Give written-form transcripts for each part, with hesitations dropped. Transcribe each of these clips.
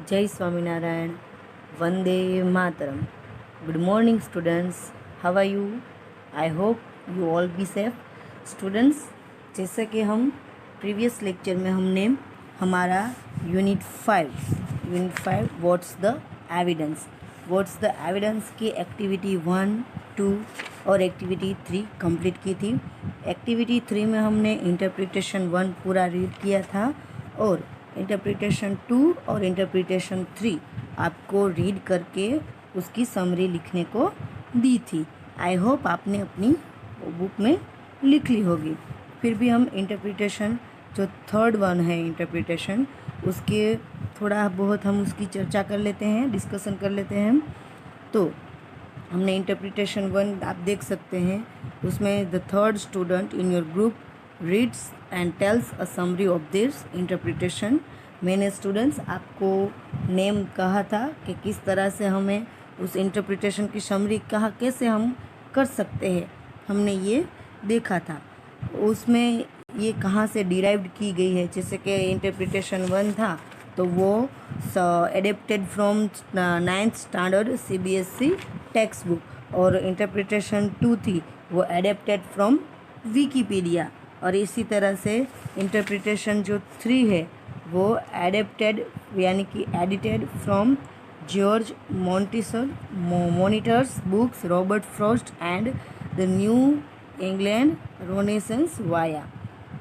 Jai Swaminarayan, Vande Mataram. Good morning, students. How are you? I hope you all be safe. Students, जैसा कि हम previous lecture में हमने हमारा unit 5 what's the evidence की activity 1, 2 और एक्टिविटी 3 कंप्लीट की थी। एक्टिविटी 3 में हमने इंटरप्रिटेशन 1 पूरा रीड किया था और इंटरप्रिटेशन 2 और इंटरप्रिटेशन 3 आपको रीड करके उसकी समरी लिखने को दी थी। आई होप आपने अपनी बुक में लिख ली होगी। फिर भी हम इंटरप्रिटेशन जो थर्ड वन है इंटरप्रिटेशन, उसके थोड़ा बहुत हम उसकी चर्चा कर लेते हैं, डिस्कशन कर लेते हैं। तो हमने इंटरप्रिटेशन 1 आप देख सकते हैं, उसमें the third student in your group reads and tales a summary of this interpretation. मैंने स्टूडेंट्स आपको नेम कहा था कि किस तरह से हमें उस इंटरप्रिटेशन की समरी कैसे हम कर सकते हैं, हमने ये देखा था। उसमें ये कहाँ से डिराइव्ड की गई है, जैसे कि इंटरप्रिटेशन 1 था तो वो adapted from 9th standard CBSE text book, और इंटरप्रिटेशन 2 थी वो एडेप्टेड फ्रॉम विकीपीडिया, और इसी तरह से इंटरप्रिटेशन जो 3 है वो एडेप्टेड यानी कि edited from George Monteiro's books, Robert Frost and the New England Renaissance via.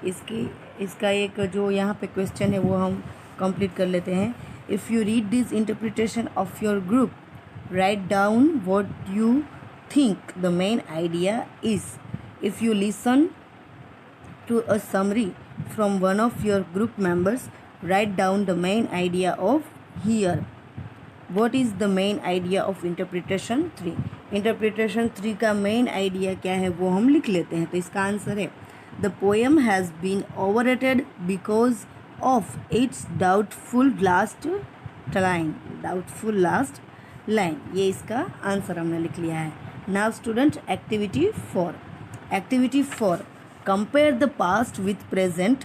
इसका एक जो यहाँ पे क्वेश्चन है वो हम कंप्लीट कर लेते हैं। If you read this interpretation of your group, write down what you think the main idea is. If you listen to a summary from one of your group members, write down the main idea of here. What is the main idea of interpretation 3? Interpretation 3 का main idea क्या है वो हम लिख लेते हैं। तो इसका आंसर है The poem has been overrated because of its doubtful last line। ये इसका आंसर हमने लिख लिया है। Now student, activity 4 compare the past with present.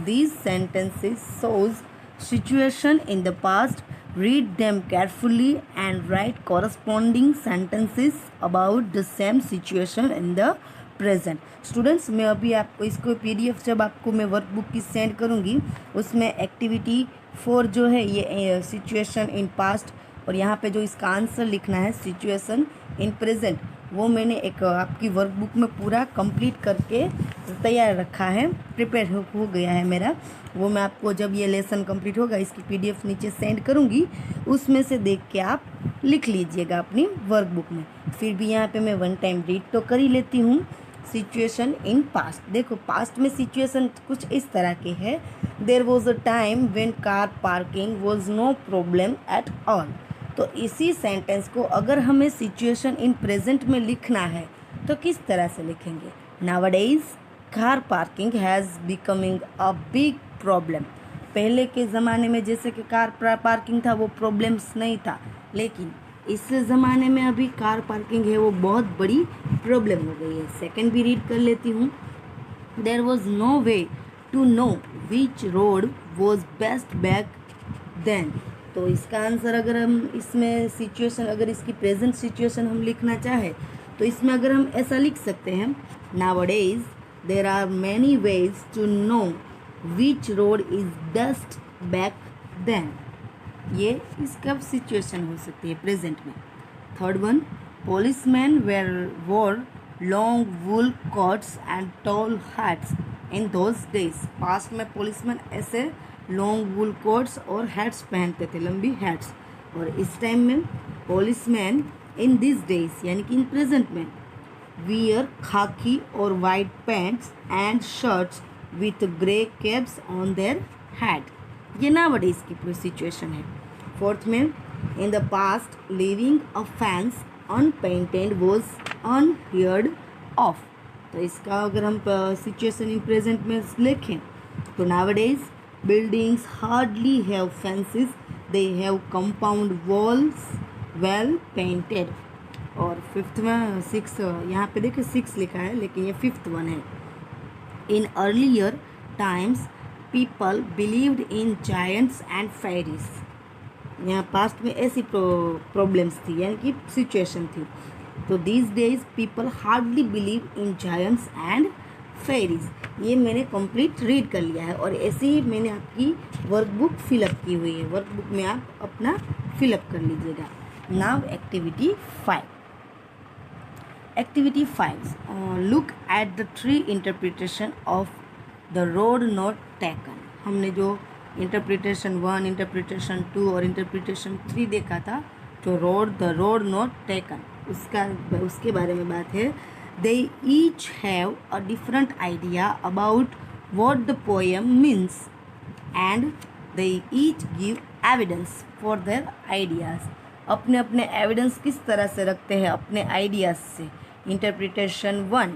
These sentences shows situation in the past. Read them carefully and write corresponding sentences about the same situation in the present. Students, मैं अभी आपको इसको PDF जब आपको मैं workbook की send करूँगी उसमें एक्टिविटी 4 जो है ये सिचुएशन इन पास्ट, और यहाँ पे जो इसका आंसर लिखना है सिचुएशन इन प्रेजेंट, वो मैंने एक आपकी वर्कबुक में पूरा कंप्लीट करके तैयार रखा है, प्रिपेयर हो गया है मेरा। वो मैं आपको जब ये लेसन कंप्लीट होगा इसकी PDF नीचे सेंड करूँगी, उसमें से देख के आप लिख लीजिएगा अपनी वर्कबुक में। फिर भी यहाँ पे मैं 1 टाइम रीड तो कर ही लेती हूँ। सिचुएशन इन पास्ट, देखो पास्ट में सिचुएशन कुछ इस तरह के है। There was a time when car parking was no problem at all. तो इसी सेंटेंस को अगर हमें सिचुएशन इन प्रेजेंट में लिखना है तो किस तरह से लिखेंगे? Nowadays car parking has becoming a big problem. पहले के ज़माने में जैसे कि कार पार्किंग था वो प्रॉब्लम्स नहीं था, लेकिन इस ज़माने में अभी कार पार्किंग है वो बहुत बड़ी प्रॉब्लम हो गई है। सेकंड भी रीड कर लेती हूँ। There was no way to know which road was best back then. तो इसका आंसर अगर हम इसमें सिचुएशन, अगर इसकी प्रेजेंट सिचुएशन हम लिखना चाहे तो इसमें अगर हम ऐसा लिख सकते हैं, nowadays there are many ways to know which road is best back then. ये इसका सिचुएशन हो सकती है प्रेजेंट में। थर्ड वन, पोलिसमैन वोर long wool quotes and tall hats in those days. Past में पोलिसमैन ऐसे लॉन्ग वूल कोट्स और हैट्स पहनते थे, लंबी हैट्स, और इस टाइम में पोलिसमैन इन दिस डेज यानी कि इन प्रेजेंट में वियर खाकी और white pants and shirts with grey caps on their head. ये नाउअडेज की सिचुएशन है। फोर्थ में, in the past living a fence unpainted was unheard of. तो इसका अगर हम सिचुएशन इन प्रेजेंट में लिखें तो nowadays buildings hardly have fences, they have compound walls well painted। और फिफ्थ में 6, यहाँ पे देखिए 6 लिखा है लेकिन ये 5th वन है। In earlier times people believed in giants and fairies। यहाँ पास्ट में ऐसी प्रॉब्लम्स थी, यानी कि सिचुएशन थी। तो these days people hardly believe in giants and fairies. ये मैंने कंप्लीट रीड कर लिया है और ऐसे ही मैंने आपकी वर्कबुक फिलअप की हुई है। वर्कबुक में आप अपना फिलअप कर लीजिएगा। Now activity 5। Activity 5, look at the 3 interpretation of the road not taken. हमने जो इंटरप्रिटेशन 1, इंटरप्रिटेशन 2 और इंटरप्रिटेशन 3 देखा था, जो द रोड नॉट टेकन, उसके बारे में बात है। They each have a different idea about what the poem means and they each give evidence for their ideas. अपने अपने एविडेंस किस तरह से रखते हैं अपने आइडियाज़ से। Interpretation 1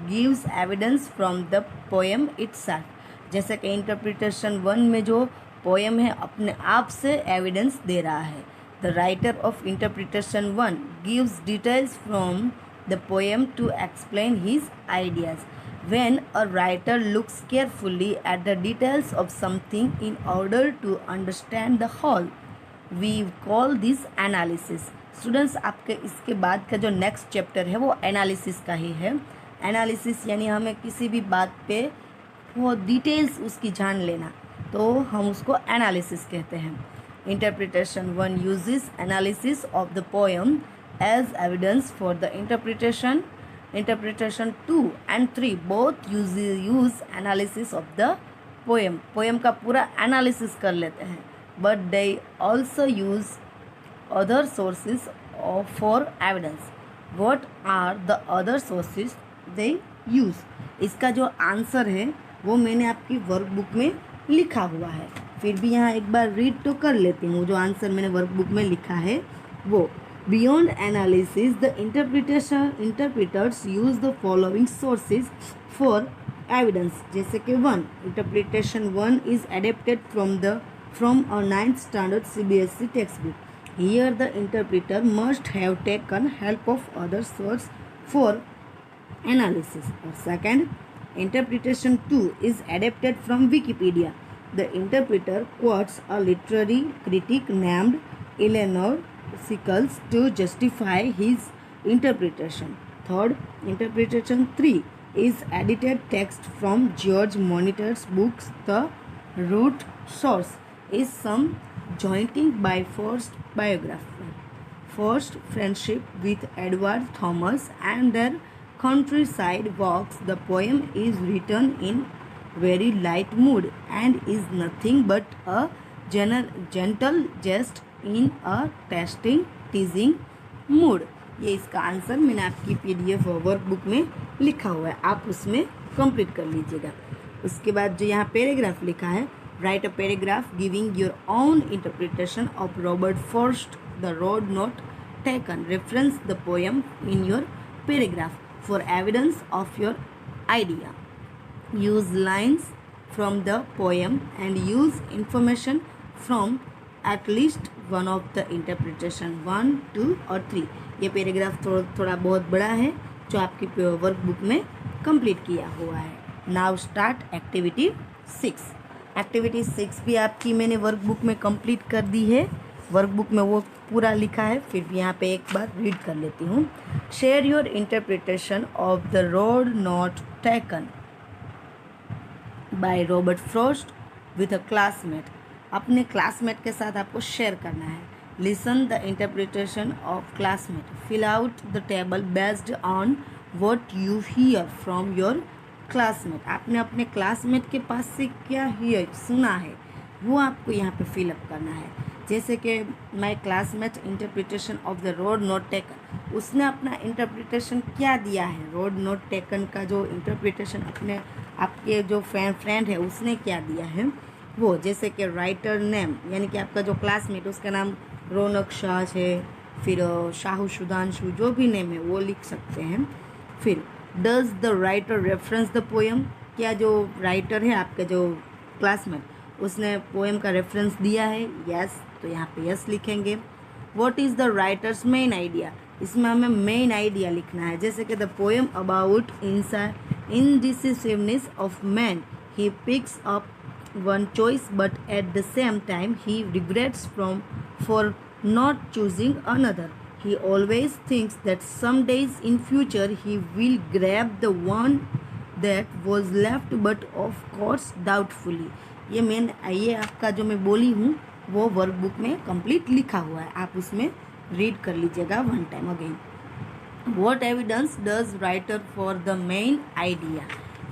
gives evidence from the poem itself. जैसे कि इंटरप्रिटेशन 1 में जो पोएम है अपने आप से एविडेंस दे रहा है। The writer of interpretation 1 gives details from the poem to explain his ideas. When a writer looks carefully at the details of something in order to understand the whole, we call this analysis. Students, आपके इसके बाद का जो next chapter है वो analysis का ही है। Analysis यानी हमें किसी भी बात पे वो डिटेल्स उसकी जान लेना, तो हम उसको एनालिसिस कहते हैं। Interpretation 1 uses analysis of the poem as evidence for the interpretation. Interpretation 2 and 3 both use analysis of the poem. Poem का पूरा एनालिसिस कर लेते हैं, but they also use other sources for evidence. What are the other sources they use? इसका जो answer है वो मैंने आपकी वर्कबुक में लिखा हुआ है, फिर भी यहाँ एक बार रीड तो कर लेती हूँ। जो आंसर मैंने वर्कबुक में लिखा है वो, Beyond analysis, the interpreters use the following sources for evidence. जैसे कि 1, interpretation 1 is adapted from a 9th standard CBSE textbook. Here the interpreter must have taken help of other source for analysis. Or 2nd, interpretation 2 is adapted from Wikipedia. The interpreter quotes a literary critic named Eleanor Sickles to justify his interpretation. 3rd, interpretation 3 is edited text from George Monitor's books. The root source is some jointing by forced biography, forced friendship with Edward Thomas and their countryside walks. The poem is written in very light mood and is nothing but a gentle jest in a testing टीजिंग mood. ये इसका answer मैंने आपकी PDF workbook में लिखा हुआ है, आप उसमें कंप्लीट कर लीजिएगा। उसके बाद जो यहाँ पैराग्राफ लिखा है, write a paragraph giving your own interpretation of Robert Frost the road not taken. Reference the poem in your paragraph for evidence of your idea. Use lines from the poem and use information from at least one of the interpretation 1, 2 और 3। ये paragraph थोड़ा बहुत बड़ा है जो आपकी workbook में complete किया हुआ है। Now start activity 6। एक्टिविटी 6 भी आपकी मैंने वर्कबुक में कंप्लीट कर दी है। वर्कबुक में वो पूरा लिखा है, फिर भी यहाँ पे एक बार रीड कर लेती हूँ। Share your interpretation of the road not taken by Robert Frost with a classmate. अपने क्लासमेट के साथ आपको शेयर करना है। Listen the interpretation of classmate. Fill out the table based on what you hear from your classmate. आपने अपने classmate के पास से क्या हियर सुना है वो आपको यहाँ पे फिलअप करना है। जैसे कि माई classmate interpretation of the road not taken, उसने अपना इंटरप्रिटेशन क्या दिया है। रोड नॉट टेकन का जो इंटरप्रिटेशन अपने आपके जो फ्रेंड है उसने क्या दिया है वो। जैसे कि राइटर नेम, यानी कि आपका जो क्लासमेट उसका नाम रौनक शाह है, फिर शाहू सुधांशु, जो भी नेम है वो लिख सकते हैं। फिर does the writer reference the poem, क्या जो राइटर है आपका जो क्लासमेट उसने पोएम का रेफरेंस दिया है। यस, तो यहाँ पे यस लिखेंगे। What is the writer's main idea, इसमें हमें मेन आइडिया लिखना है। जैसे कि the poem about indecisiveness of man, he picks up one choice but at the same time he regrets from for not choosing another. He always thinks that some days in future he will grab the one that was left but of course doubtfully. ये आपका जो मैं बोली हूँ वो workbook में complete लिखा हुआ है, आप उसमें रीड कर लीजिएगा one time again. What evidence does writer for the main idea,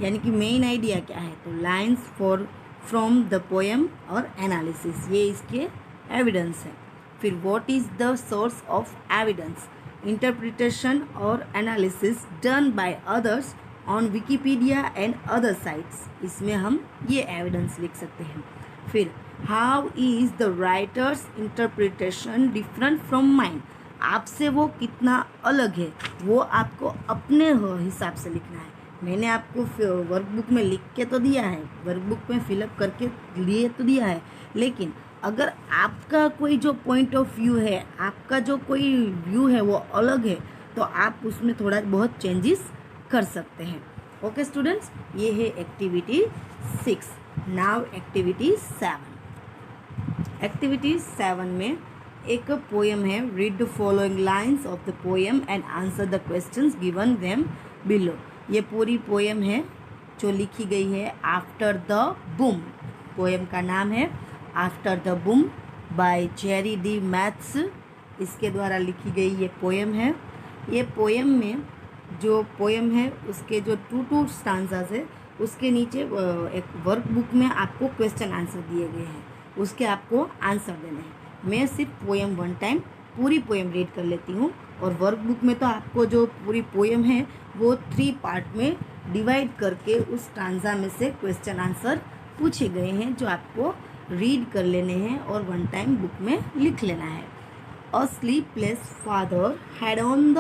यानी कि मेन आइडिया क्या है, तो lines for from the poem और एनालिसिस, ये इसके एविडेंस है. फिर what is the source of evidence, interpretation और analysis done by others on Wikipedia and other sites, इसमें हम ये एविडेंस लिख सकते हैं. फिर how is the writer's interpretation different from mind, आपसे वो कितना अलग है वो आपको अपने हिसाब से लिखना है. मैंने आपको वर्कबुक में लिख के तो दिया है, वर्कबुक में फिलअप करके लिए तो दिया है, लेकिन अगर आपका कोई जो पॉइंट ऑफ व्यू है, आपका जो कोई व्यू है वो अलग है, तो आप उसमें थोड़ा बहुत चेंजेस कर सकते हैं. ओके स्टूडेंट्स, ये है एक्टिविटी 6. Now activity 7. एक्टिविटी 7 में एक पोएम है. Read the following lines of the poem and answer the questions given them below. ये पूरी पोएम है जो लिखी गई है आफ्टर द बूम. पोएम का नाम है after the boom by Jerry D Mathes, इसके द्वारा लिखी गई ये पोएम है. ये पोएम में जो पोएम है उसके जो टू स्टांजास है उसके नीचे एक वर्कबुक में आपको क्वेश्चन आंसर दिए गए हैं, उसके आपको आंसर देने हैं. मैं सिर्फ पोएम वन टाइम पूरी पोएम रीड कर लेती हूँ, और वर्कबुक में तो आपको जो पूरी पोएम है वो 3 पार्ट में डिवाइड करके उस स्टांजा में से क्वेश्चन आंसर पूछे गए हैं जो आपको रीड कर लेने हैं और वन टाइम बुक में लिख लेना है. A sleepless father head on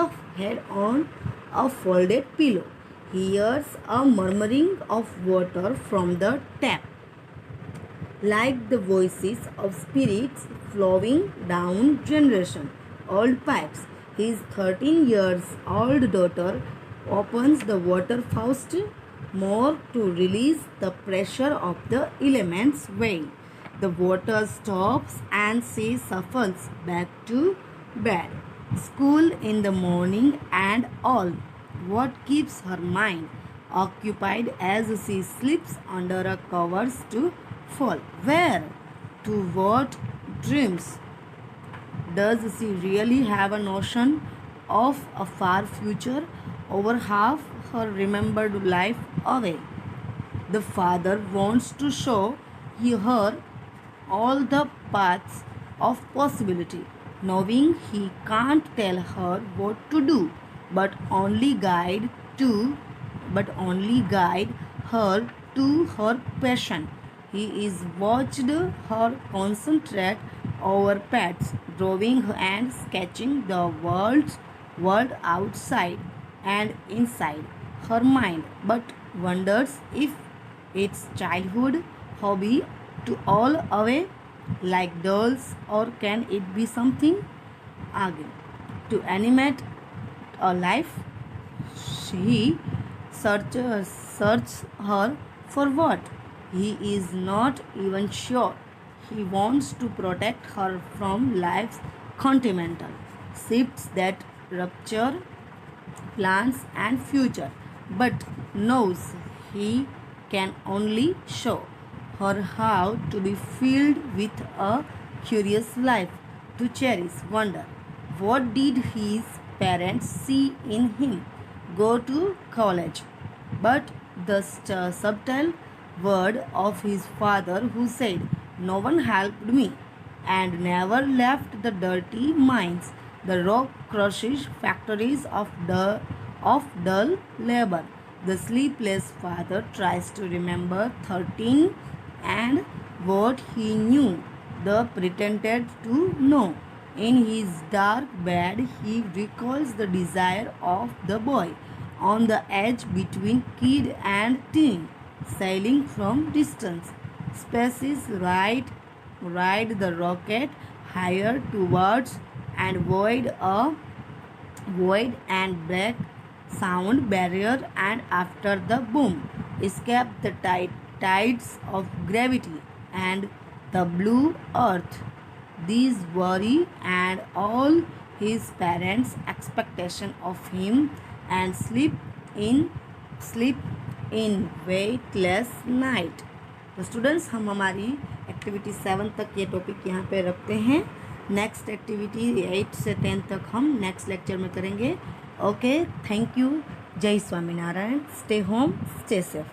a folded pillow. He hears a murmuring of water from the tap, like the voices of spirits flowing down generation old pipes. His 13 years old daughter opens the water faucet more to release the pressure of the elements way. The water stops and she shuffles back to bed. School in the morning and all. What keeps her mind occupied as she slips under a covers to fall? Where? To what dreams? Does she really have a notion of a far future over half her remembered life away? The father wants to show her all the paths of possibility, knowing he can't tell her what to do, but only guide her to her passion. He is watched her concentrate over pets, drawing and sketching the world outside and inside her mind, but wonders if its childhood hobby to all away like dolls, or can it be something again to animate a life? He searches her for what? He is not even sure. He wants to protect her from life's continental shifts that rupture plans and future, but knows he can only show her how to be filled with a curious life, to cherish wonder. What did his parents see in him? Go to college. But the subtle word of his father, who said, "No one helped me," and never left the dirty mines, the rock crushes factories of dull labor. The sleepless father tries to remember 13 and what he knew, the pretended to know. In his dark bed, he recalls the desire of the boy on the edge between kid and teen, sailing from distance. Spaces ride the rocket higher towards and void and break sound barrier, and after the boom, escape the tides of gravity and the blue earth. these worry and all his parents expectation of him and sleep in weightless night। तो students हम हमारी activity 7 तक ये topic यहाँ पे रखते हैं। Next activity 8 से 10 तक हम नेक्स्ट लेक्चर में करेंगे। Okay, thank you. जय Swaminarayan. Stay home, stay safe.